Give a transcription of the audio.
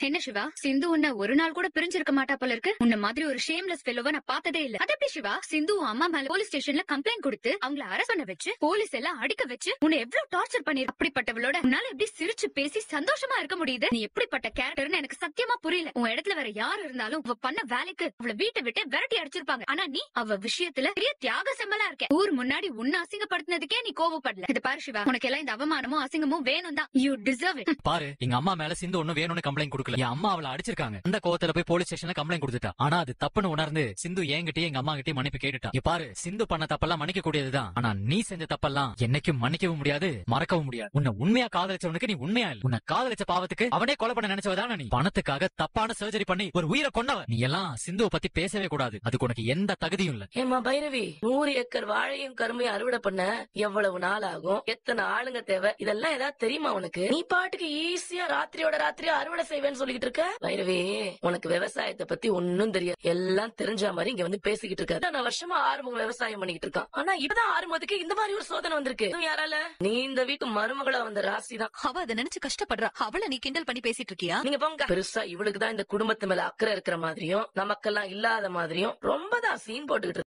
என்ன சிவா, சிந்து உன்ன ஒரு நாள் கூட பிரிஞ்சிருக்க மாட்டா போல இருக்கு. உன்ன மாதிரி ஒரு ஷேம்லெஸ் ஃபெல்லோவ நான் பார்த்ததே இல்ல. அது எப்படி சிவா, சிந்து அம்மா மேல போலீஸ் ஸ்டேஷன்ல கம்ப்ளைண்ட் கொடுத்து அவங்கள அரெஸ்ட் பண்ண வச்சு போலீஸ் எல்லாம் அடிக்க வச்சு உன்னை எவ்வளவு டார்ச்சர் பண்ணி, அப்படிப்பட்டவளோட உன்னால எப்படி சிரிச்சு பேசி சந்தோஷமா இருக்க முடியுது? நீ எப்படிப்பட்ட கேரக்டர்னு எனக்கு சத்தியமா புரியல. உன் இடத்துல வேற யார் இருந்தாலும் அவ பண்ண வேலைக்கு அவளை வீட்டை விட்டு விரட்டி அடிச்சிருப்பாங்க. ஆனா நீ அவ விஷயத்துல பெரிய தியாக செம்மலா இருக்க. ஊர் முன்னாடி உன்னை அசிங்கப்படுத்தினதுக்கே நீ கோவப்படல. இது பாரு சிவா, உனக்கு எல்லாம் இந்த அவமானமும் அசிங்கமும் வேணும் தான். You deserve it. பாரு, எங்க அம்மா மேல சிந்து ஒண்ணும் வேணும்னு கம்ப்ளைண்ட் கொடுக்கல. என் அம்மா அவளை அடிச்சிருக்காங்க. அந்த கோவத்துல போய் போலீஸ் ஸ்டேஷன்ல கம்ப்ளைண்ட் கொடுத்துட்டா. ஆனா அது தப்புன்னு உணர்ந்து சிந்து என்கிட்டயும் எங்க அம்மா கிட்டயும் மன்னிப்பு கேட்டுட்டா. பாரு, சிந்து பண்ண தப்பெல்லாம் மன்னிக்க கூடியதுதான். ஆனா நீ செஞ்ச தப்பெல்லாம் என்னைக்கும் மன்னிக்கவும் முடியாது, மறக்கவும் முடியாது. உன்னை உண்மையா காதலிச்சவனுக்கு நீ உண்மையா இல்ல. உன்னை காதலிச்ச பாவத்துக்கு அவனே கொலை பண்ண நினைச்சவதான நீ. பணத்துக்காக தப்பான சர்ஜரி பண்ணி ஒரு உயிரை கொண்டவ நீ. எல்லாம் சிந்துவை பத்தி பேசவே கூடாது. அதுக்கு உனக்கு எந்த தகுதியும் இல்ல. ஏமா பைரவி, 100 ஏக்கர் வாழையும் கரும்பையும் அறுவடை பண்ண எவ்வளவு நாள் ஆகும், எத்தனை ஆளுங்க தேவை, இதெல்லாம் ஏதாவது தெரியுமா உனக்கு? நீ பாட்டுக்கு ஈஸியா ராத்திரியோட ராத்திரியா அறுவடை செய்வேன்னு சொல்லிட்டு இருக்க. பைரவி, உனக்கு விவசாயத்தை பத்தி ஒன்னும் தெரியாது. எல்லாம் தெரிஞ்ச மாதிரி இங்க வந்து பேசிக்கிட்டு இருக்க. நான் வருஷமா ஆறுமுகம் விவசாயம் பண்ணிக்கிட்டு இருக்கான். ஆனா இப்பதான் ஆறுமுகத்துக்கு இந்த மாதிரி ஒரு சோதனை வந்திருக்கு. யாரால? நீ இந்த வீட்டு மருமகளா வந்த ராசிதான். அவ அதை நினைச்சு கஷ்டப்படுறா. அவளை நீ கிண்டல் பண்ணி பேசிட்டு இருக்கியா? நீங்க போங்க. பெருசா இவளுக்குதான் இந்த குடும்பத்து மேல அக்கறை இருக்கிற மாதிரியும் நமக்கெல்லாம் இல்லாத மாதிரியும் ரொம்ப தான் சீன் போட்டுக்கிட்டு